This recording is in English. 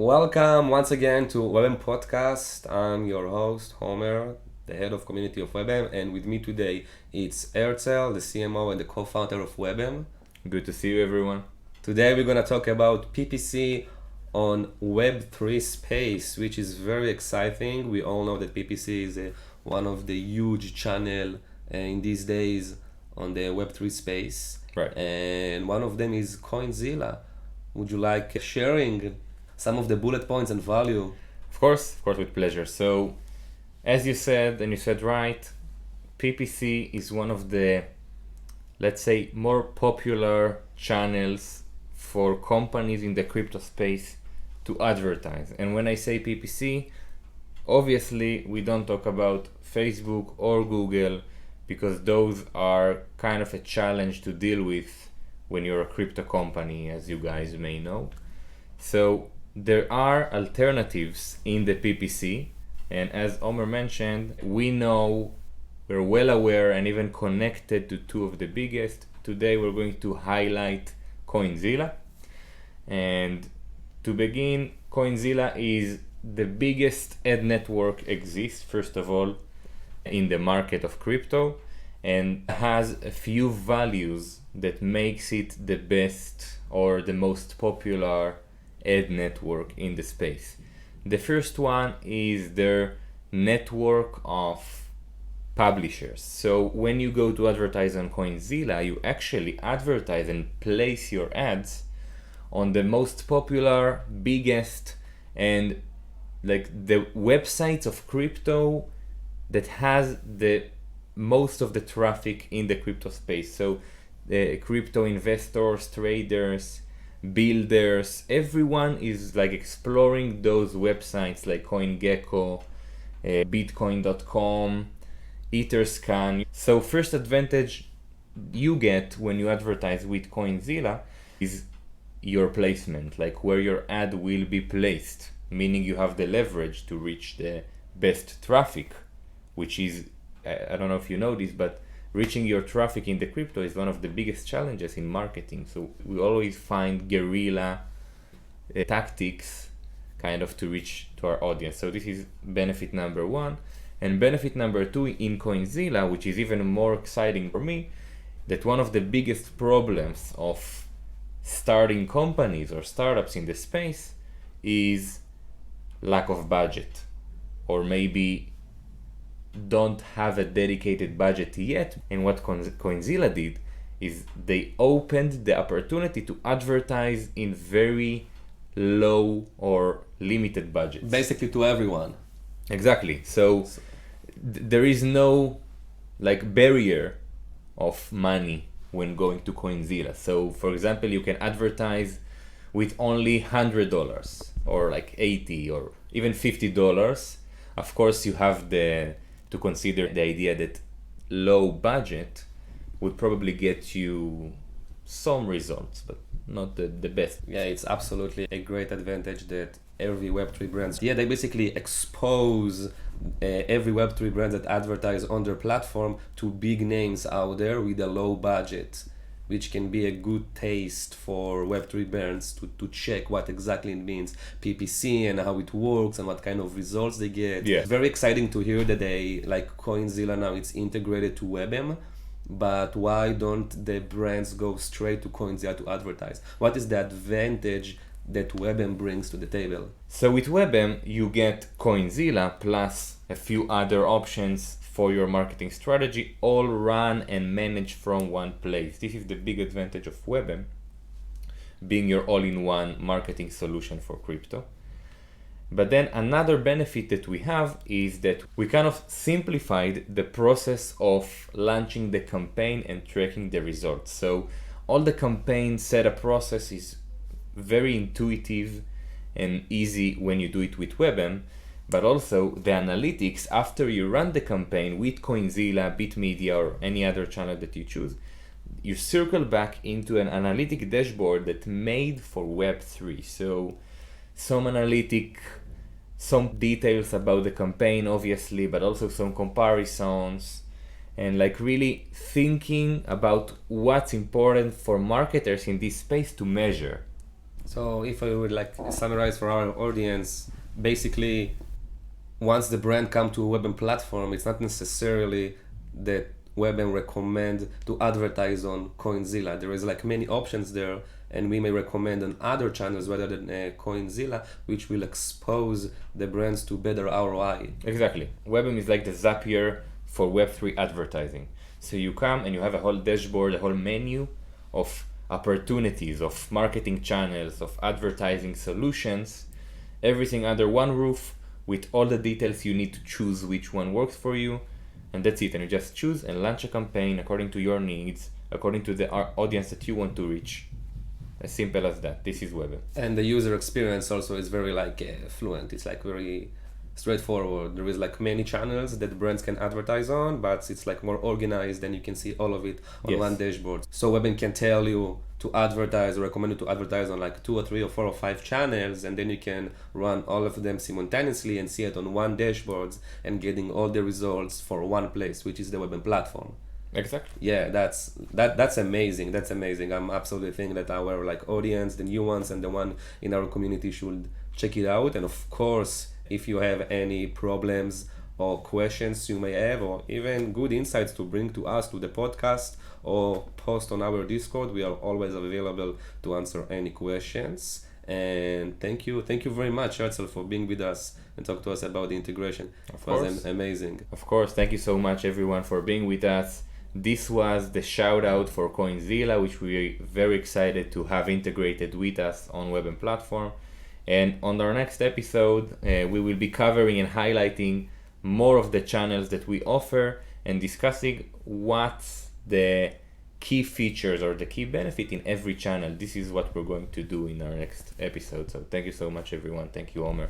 Welcome once again to Web3m podcast. I'm your host, Homer, the head of community of Web3m, and with me today it's Herzl, the CMO and the co-founder of Web3m. Good to see you, everyone. Today we're gonna talk about PPC on Web3 space, which is very exciting. We all know that PPC is one of the huge channel in these days on the Web3 space. Right. And one of them is Coinzilla. Would you like sharing some of the bullet points and value? Of course, with pleasure. So, as you said, and you said right, PPC is one of the, let's say, more popular channels for companies in the crypto space to advertise. And when I say PPC, obviously we don't talk about Facebook or Google, because those are kind of a challenge to deal with when you're a crypto company, as you guys may know. So there are alternatives in the PPC, and as Omer mentioned, we're well aware and even connected to two of the biggest. Today we're going to highlight Coinzilla. And to begin, Coinzilla is the biggest ad network exists, first of all, in the market of crypto, and has a few values that makes it the best or the most popular ad network in the space. The first one is their network of publishers. So when you go to advertise on Coinzilla, you actually advertise and place your ads on the most popular, biggest, and like the websites of crypto that has the most of the traffic in the crypto space. So the crypto investors, traders, builders, everyone is like exploring those websites like CoinGecko, Bitcoin.com, Etherscan. So first advantage you get when you advertise with Coinzilla is your placement, like where your ad will be placed, meaning you have the leverage to reach the best traffic, which is, I don't know if you know this, but reaching your traffic in the crypto is one of the biggest challenges in marketing. So we always find guerrilla tactics kind of to reach to our audience. So this is benefit number one. And benefit number two in Coinzilla, which is even more exciting for me, that one of the biggest problems of starting companies or startups in the space is lack of budget, or maybe don't have a dedicated budget yet. And what Coinzilla did is they opened the opportunity to advertise in very low or limited budgets. Basically to everyone. Exactly. So there is no like barrier of money when going to Coinzilla. So for example, you can advertise with only $100 or like $80 or even $50. Of course, you have to consider the idea that low budget would probably get you some results, but not the best. Yeah, it's absolutely a great advantage that every Web3 brands, they basically expose every Web3 brand that advertise on their platform to big names out there with a low budget, which can be a good taste for Web3 brands to check what exactly it means PPC and how it works and what kind of results they get. Yeah. It's very exciting to hear that they, like Coinzilla now, it's integrated to Web3m, but why don't the brands go straight to Coinzilla to advertise? What is the advantage that Web3m brings to the table? So with Web3m, you get Coinzilla plus a few other options for your marketing strategy, all run and managed from one place. This is the big advantage of Web3m, being your all-in-one marketing solution for crypto. But then another benefit that we have is that we kind of simplified the process of launching the campaign and tracking the results. So all the campaign setup process is very intuitive and easy when you do it with Web3m. But also the analytics after you run the campaign with Coinzilla, BitMedia, or any other channel that you choose, you circle back into an analytic dashboard that's made for Web3. So some details about the campaign, obviously, but also some comparisons, and like really thinking about what's important for marketers in this space to measure. So if I would like summarize for our audience, basically, once the brand come to a WebM platform, it's not necessarily that WebM recommend to advertise on Coinzilla. There is like many options there, and we may recommend on other channels rather than Coinzilla, which will expose the brands to better ROI. Exactly. WebM is like the Zapier for Web3 advertising. So you come and you have a whole dashboard, a whole menu of opportunities, of marketing channels, of advertising solutions, everything under one roof with all the details you need to choose which one works for you. And that's it. And you just choose and launch a campaign according to your needs, according to the audience that you want to reach. As simple as that. This is WebM. And the user experience also is very like fluent. It's like very straightforward. There is like many channels that brands can advertise on, but it's like more organized and you can see all of it on one dashboard. So WebM can tell you to advertise or recommend you to advertise on like 2 or 3 or 4 or 5 channels, and then you can run all of them simultaneously and see it on one dashboard and getting all the results for one place, which is the WebM platform. Exactly. Yeah, that's amazing. That's amazing. I'm absolutely think that our like audience, the new ones and the one in our community should check it out. And of course, if you have any problems or questions you may have, or even good insights to bring to us to the podcast or post on our Discord, we are always available to answer any questions. And thank you very much, Herzl, for being with us and talk to us about the integration. It was amazing. Of course, thank you so much everyone for being with us. This was the shout out for Coinzilla, which we're very excited to have integrated with us on WebM platform. And on our next episode, we will be covering and highlighting more of the channels that we offer and discussing what's the key features or the key benefit in every channel. This is what we're going to do in our next episode. So thank you so much, everyone. Thank you, Omer.